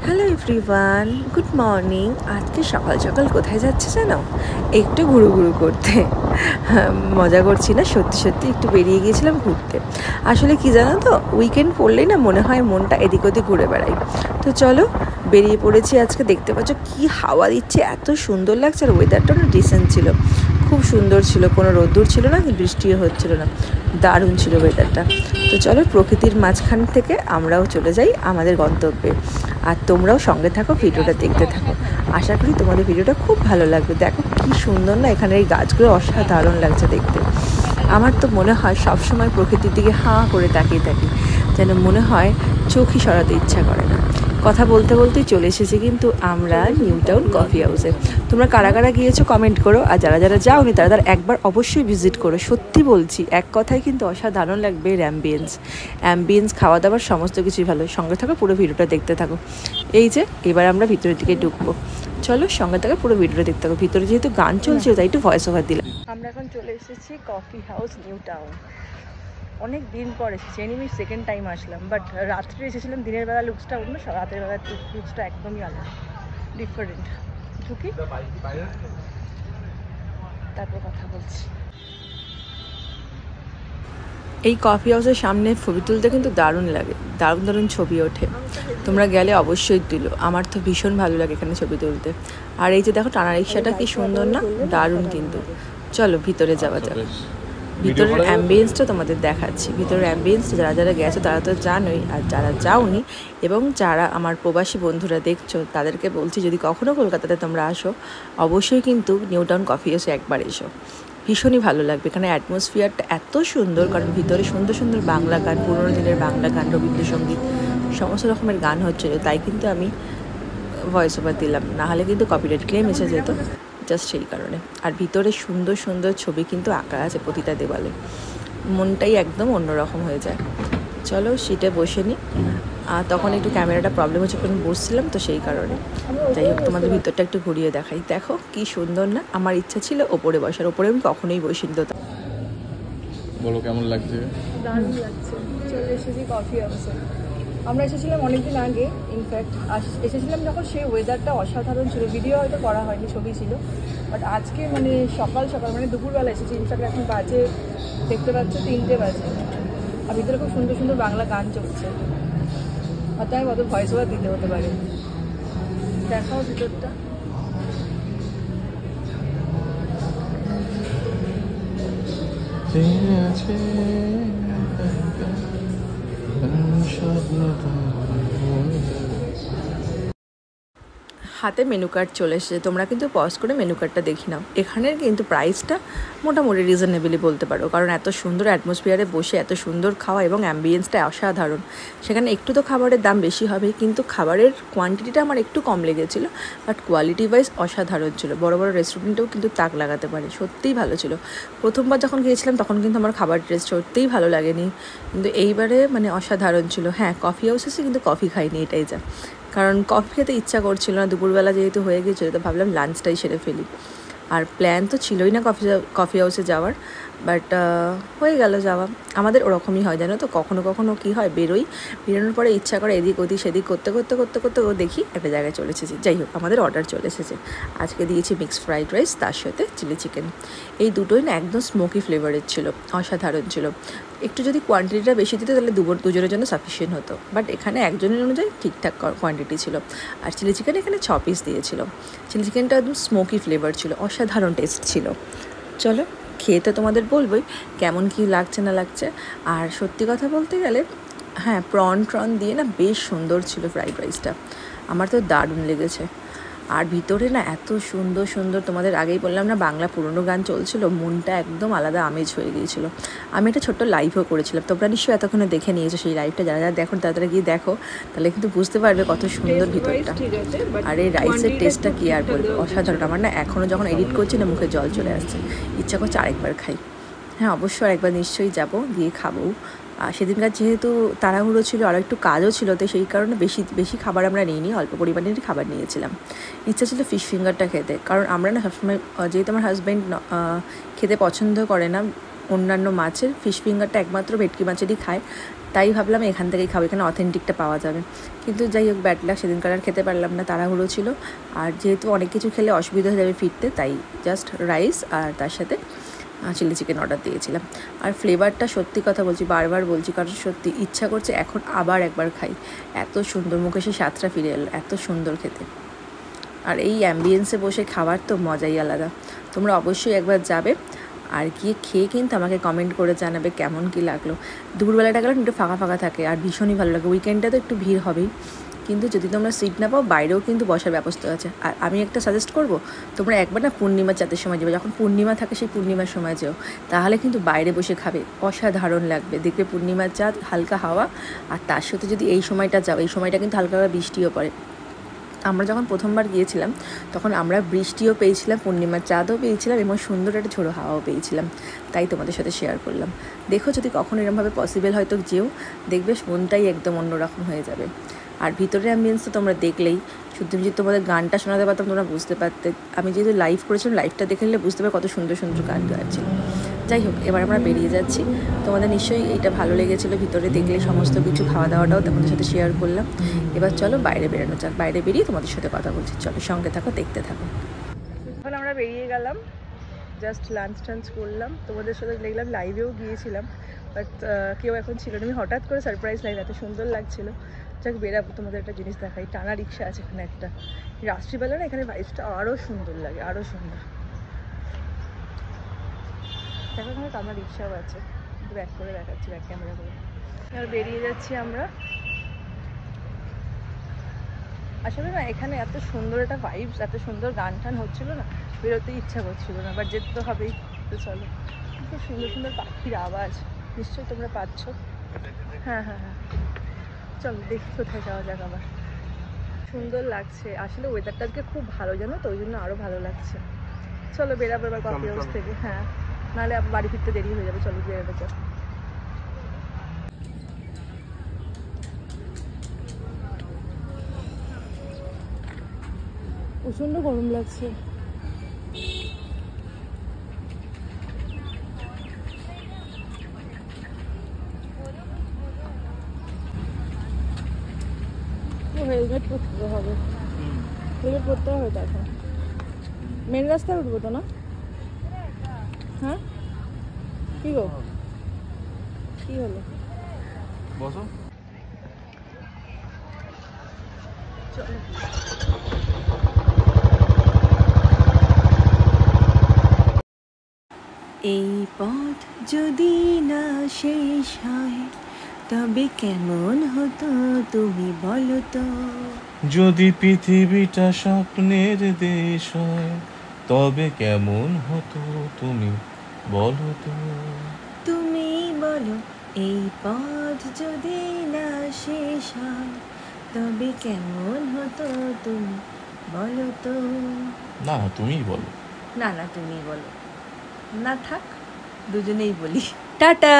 Hello everyone, good morning. আজকে সকাল সকাল কোথায় যাচ্ছে জানো? একটু ঘুরু ঘুরু করতে। মজা করছি না, সত্যি সত্যি একটু বেরিয়ে গিয়েছিলাম ঘুরতে। আসলে কি জানো তো, উইকেন্ড পড়লেই না মনে হয় মনটা এদিক ওদিক ঘুরে বেড়াই। তো চলো বেরিয়ে পড়েছি। আজকে দেখতে পাচ্ছ কি হাওয়া দিচ্ছে, এত সুন্দর লাগছে। আর ওয়েদারটা না ডিসেন্ট ছিল, খুব সুন্দর ছিল, কোনো রোদ্দুর ছিল না, বৃষ্টিও হচ্ছিল না, দারুণ ছিল ওয়েদারটা। তো চলো প্রকৃতির মাঝখান থেকে আমরাও চলে যাই আমাদের গন্তব্যে। আর তোমরাও সঙ্গে থাকো, ভিডিওটা দেখতে থাকো। আশা করি তোমাদের ভিডিওটা খুব ভালো লাগবে। দেখো কি সুন্দর না, এখানে এই গাছগুলো অসাধারণ লাগছে দেখতে। আমার তো মনে হয় সবসময় প্রকৃতির দিকে হাঁ করে তাকিয়ে থাকি, যেন মনে হয় চোখই সরাতে ইচ্ছা করে না। কথা বলতে বলতেই চলে এসেছি কিন্তু আমরা নিউ টাউন কফি হাউসে। তোমরা কারা কারা গিয়েছো কমেন্ট করো, আর যারা যারা যাওনি তারা একবার অবশ্যই ভিজিট করো। সত্যি বলছি, এক কথায় কিন্তু অসাধারণ লাগবে। এর অ্যাম্বিয়েন্স, খাওয়া দাওয়ার সমস্ত কিছুই ভালো। সঙ্গে থাকো, পুরো ভিডিওটা দেখতে থাকো। এই যে এবার আমরা ভিতরের দিকে ঢুকবো, চলো সঙ্গে থাকো, পুরো ভিডিওটা দেখতে থাকো। ভিতরে যেহেতু গান চলছিল তাই একটু ভয়েস ওভার দিলাম। আমরা এখন চলে এসেছি কফি হাউস নিউ টাউন। অনেক দিন পর এসেছি, আমি সেকেন্ড টাইম আসলাম। বাট রাত্রে এসেছিলাম, দিনের বেলা লুকসটা অন্য, রাতের বেলা লুকসটা একদমই আলাদা, ডিফারেন্ট। ঢুকি, তারপর কথা বলছি। এই কফি হাউসের সামনে ছবি তুলতে কিন্তু দারুণ লাগে, দারুণ দারুণ ছবি ওঠে। তোমরা গেলে অবশ্যই তুলো, আমার তো ভীষণ ভালো লাগে এখানে ছবি তুলতে। আর এই যে দেখো টানা রিক্সাটা কি সুন্দর না, দারুণ কিন্তু। চলো ভিতরে যাওয়া যাবে। ভিতরের অ্যাম্বিয়েন্সটা তোমাদের দেখাচ্ছি। ভিতরের অ্যাম্বিয়েন্স যারা যারা গেছো তারা তো জানোই, আর যারা যাওনি এবং যারা আমার প্রবাসী বন্ধুরা দেখছো তাদেরকে বলছি, যদি কখনও কলকাতাতে তোমরা আসো অবশ্যই কিন্তু নিউ টাউন কফি হাউসে একবার এসো, ভীষণই ভালো লাগবে। এখানে অ্যাটমসফিয়ারটা এত সুন্দর, কারণ ভিতরে সুন্দর সুন্দর বাংলা গান, পুরোনো দিনের বাংলা গান, রবীন্দ্রসঙ্গীত, সমস্ত রকমের গান হচ্ছিল। তাই কিন্তু আমি ভয়েস ওভার দিলাম, নাহলে কিন্তু কপিরাইট ক্লেম এসে যেত, জাস্ট সেই কারণে। আর ভিতরে সুন্দর সুন্দর ছবি কিন্তু আঁকা আছে প্রতিটা দেওয়ালে, মনটাই একদম অন্যরকম হয়ে যায়। চলো সিটে বসে নিই। তখন একটু ক্যামেরাটা প্রবলেম হচ্ছে, কারণ বসছিলাম তো সেই কারণে। যাই হোক, তোমাদের ভিতরটা একটু ঘুরিয়ে দেখাই। দেখো কি সুন্দর না, আমার ইচ্ছা ছিল ওপরে বসার, ওপরে আমি কখনোই বসিনি। তো বলো কেমন লাগছে? দারুণ লাগছে। চলে এসেছি কফি হাউসে। আমরা এসেছিলাম অনেকদিন আগে, ইনফ্যাক্ট এসেছিলাম যখন সেই ওয়েদারটা অসাধারণ ছিল। ভিডিও হয়তো করা হয়নি, ছবি ছিল। বাট আজকে মানে সকাল সকাল, মানে দুপুরবেলা এসেছি। ইনফ্যাক্ট এখন বাজে, দেখতে পাচ্ছ 3টে বাজে। আর ভিতরে খুব সুন্দর সুন্দর বাংলা গান চলছে। হয়তো আমি কত ভয়েস ওভার দিতে হতে পারে। দেখাও ভিতরটা। হাতে মেনু কার্ড চলে এসেছে, তোমরা কিন্তু পজ করে মেনু কার্ডটা দেখি নাও। এখানের কিন্তু প্রাইসটা মোটামুটি রিজনেবলি বলতে পারো, কারণ এত সুন্দর অ্যাটমসফিয়ারে বসে এত সুন্দর খাওয়া এবং অ্যাম্বিয়েন্সটা অসাধারণ। সেখানে একটু তো খাবারের দাম বেশি হবে, কিন্তু খাবারের কোয়ান্টিটিটা আমার একটু কম লেগেছিলো, বাট কোয়ালিটি ওয়াইজ অসাধারণ ছিল। বড় বড় রেস্টুরেন্টেও কিন্তু তাক লাগাতে পারে, সত্যিই ভালো ছিল। প্রথমবার যখন গিয়েছিলাম তখন কিন্তু আমার খাবার টেস্ট সত্যিই ভালো লাগেনি, কিন্তু এইবারে মানে অসাধারণ ছিল। হ্যাঁ, কফি হাউস এসে কিন্তু কফি খাইনি, এটাই যা, কারণ কফি খেতে ইচ্ছা করছিল না। দুপুরবেলা যেহেতু হয়ে গিয়েছিলো, তো ভাবলাম লাঞ্চটাই সেরে ফেলি। আর প্ল্যান তো ছিলই না কফি হাউসে যাওয়ার, বাট হয়ে গেল যাওয়া। আমাদের ওরকমই হয় জানো তো, কখনো কখনো কী হয়, বেরোনোর পরে ইচ্ছা করে এদিক ওদিক সেদিক করতে করতে করতে করতে ও দেখি একটা জায়গায় চলে এসেছি। যাই হোক, আমাদের অর্ডার চলে এসেছে। আজকে দিয়েছি মিক্সড ফ্রাইড রাইস, তার সাথে চিলি চিকেন। এই দুটোই না একদম স্মোকি ফ্লেভারের ছিল, অসাধারণ ছিল। একটু যদি কোয়ান্টিটিটা বেশি দিত তাহলে দুজনের জন্য সাফিসিয়েন্ট হতো, বাট এখানে একজনের অনুযায়ী ঠিকঠাক কোয়ান্টিটি ছিল। আর চিলি চিকেন এখানে 6 পিস দিয়েছিল। চিলি চিকেনটা একদম স্মোকি ফ্লেভার ছিল, অসাধারণ টেস্ট ছিল। চলো খেয়ে তো তোমাদের বলবোই কেমন কী লাগছে না লাগছে। আর সত্যি কথা বলতে গেলে, হ্যাঁ, ট্রন দিয়ে না বেশ সুন্দর ছিল ফ্রাইড রাইসটা, আমার তো দারুণ লেগেছে। আর ভিতরে না এত সুন্দর সুন্দর, তোমাদের আগেই বললাম না, বাংলা পুরনো গান চলছিল, মনটা একদম আলাদা আমেজ হয়ে গিয়েছিলো। আমি একটা ছোট্ট লাইভও করেছিলাম, তোমরা নিশ্চয়ই এতক্ষণে দেখে নিয়েছো সেই লাইভটা। যারা যারা দেখো তারা গিয়ে দেখো, তাহলে কিন্তু বুঝতে পারবে কত সুন্দর ভিতরটা। আর এই রাইসের টেস্টটা কী আর বলবো, অসাধারণ। আমার না এখনও যখন এডিট করছি না, মুখে জল চলে আসছে, ইচ্ছা করছে আরেকবার খাই। হ্যাঁ, অবশ্যই একবার নিশ্চয়ই যাবো, গিয়ে খাবো। আর সেদিনকার যেহেতু তাড়াহুড়ো ছিল, আরও একটু কাজও ছিল, তো সেই কারণে বেশি খাবার আমরা নিইনি, অল্প পরিমাণেরই খাবার নিয়েছিলাম। ইচ্ছা ছিল ফিশ ফিঙ্গারটা খেতে, কারণ আমরা না সবসময়, যেহেতু আমার হাজব্যান্ড খেতে পছন্দ করে না অন্যান্য মাছের, ফিশ ফিঙ্গারটা একমাত্র ভেটকি মাছেরই খায়। তাই ভাবলাম এখান থেকেই খাবো, এখানে অথেন্টিকটা পাওয়া যাবে। কিন্তু যাই হোক, ব্যাড লাক, সেদিনকার আর খেতে পারলাম না, তাড়াহুড়ো ছিল। আর যেহেতু অনেক কিছু খেলে অসুবিধা হয়ে যাবে ফিরতে, তাই জাস্ট রাইস আর তার সাথে চিলি চিকেন অর্ডার দিয়েছিলাম। আর ফ্লেভারটা সত্যি কথা বলছি, বারবার বলছি, কারণ সত্যি ইচ্ছা করছে এখন আবার একবার খাই। এত সুন্দর, মুখে সেই স্বাদটা ফিরে এলো, এত সুন্দর খেতে। আর এই অ্যাম্বিয়েন্সে বসে খাবার তো মজাই আলাদা। তোমরা অবশ্যই একবার যাবে, আর গিয়ে খেয়ে কিন্তু আমাকে কমেন্ট করে জানাবে কেমন কী লাগলো। দুপুরবেলাটা গেলে একটু ফাঁকা ফাঁকা থাকে আর ভীষণই ভালো লাগে। উইকেন্ডে তো একটু ভিড় হবেই, কিন্তু যদি তোমরা সিট না পাও বাইরেও কিন্তু বসার ব্যবস্থা আছে। আর আমি একটা সাজেস্ট করব, তোমরা একবার না পূর্ণিমা চাঁদের সময় যাবে, যখন পূর্ণিমা থাকে সেই পূর্ণিমার সময় যেও, তাহলে কিন্তু বাইরে বসে খাবে, অসাধারণ লাগবে। দেখবে পূর্ণিমার চাঁদ, হালকা হাওয়া, আর তার সাথে যদি এই সময়টা যাও, এই সময়টা কিন্তু হালকা হালকা বৃষ্টিও পড়ে। আমরা যখন প্রথমবার গিয়েছিলাম তখন আমরা বৃষ্টিও পেয়েছিলাম, পূর্ণিমার চাঁদও পেয়েছিলাম এবং সুন্দর একটা ঝোড়ো হাওয়াও পেয়েছিলাম। তাই তোমাদের সাথে শেয়ার করলাম। দেখো যদি কখনো এরকমভাবে পসিবল হয়তো যেও, দেখবে মনটাই একদম অন্যরকম হয়ে যাবে। আর ভিতরের অ্যাম্বিয়েন্স তো তোমরা দেখলেই, শুধু যদি তোমাদের গানটা শোনাতে পারতাম তোমরা বুঝতে পারতে। আমি যেহেতু লাইভ করেছিলাম, লাইভটা দেখে নিলে বুঝতে পারবে কত সুন্দর সুন্দর গান গাচ্ছিল। যাই হোক, এবার আমরা বেরিয়ে যাচ্ছি। তোমাদের নিশ্চয়ই এটা ভালো লেগেছিলো, ভিতরে দেখলে সমস্ত কিছু, খাওয়া দাওয়াটাও তোমাদের সাথে শেয়ার করলাম। এবার চলো বাইরে বেরোনো যাক, বাইরে বেরিয়ে তোমাদের সাথে কথা বলছি। চলো সঙ্গে থাকো, দেখতে থাকো। এখন আমরা বেরিয়ে গেলাম, জাস্ট লাঞ্চ টাঞ্চ করলাম, তোমাদের সাথে দেখলাম লাইভেও গিয়েছিলাম, বাট কেউ এখন ছিল না। আমি হঠাৎ করে সারপ্রাইজ লাইভ, এত সুন্দর লাগছিলো। যাক বেরাবো, তোমাদের একটা জিনিস দেখাই। টানা রিক্সা আছে এখানে একটা, রাত্রিবেলা না এখানে ভাইবসটা আরও সুন্দর লাগে, আরও সুন্দর। দেখো এখানে টানা রিক্সাও আছে, ব্যাক করে দেখাচ্ছি, ব্যাক ক্যামেরা করে। আর বেরিয়ে যাচ্ছি আমরা। আসলে না এখানে এত সুন্দর একটা ভাইবস, এত সুন্দর গান টান হচ্ছিলো না, বেরোতে ইচ্ছা করছিল না, বাট যেতে তো হবেই। তো চলো, খুব সুন্দর সুন্দর পাখির আওয়াজ নিশ্চয়ই তোমরা পাচ্ছ। হ্যাঁ হ্যাঁ হ্যাঁ, চলো দেখি কোথায় যাওয়া যাক। আবার সুন্দর লাগছে আসলে, ওয়েদারটা আজকে খুব ভালো, জানো তো, ওই জন্য আরও ভালো লাগছে। চলো বেরাবো এবার কফি হাউস থেকে। হ্যাঁ, নাহলে বাড়ি ফিরতে দেরি হয়ে যাবে। চলো বেরোবে, চলো। প্রচণ্ড গরম লাগছে। হেলমেট পরতে হবে, হেলমেট পরতে হবে তো। এখন মেন রাস্তায় উঠবো তো না? হ্যাঁ কি গো, কি হলো? বসো। চলো। এই পথ যদি না শেষ হয় তবে কেমন হতো তুমি বলো তো। যদি পৃথিবীটা স্বপ্নের দেশ হয় তবে কেমন হতো তুমি বলো তো। তুমি বলো, এই পথ যদি না শেষ হয় তবে কেমন হতো তুমি বলো তো। না তুমিই বলো। না না তুমি বলো। না থাক, দুজনেই বলি। টাটা।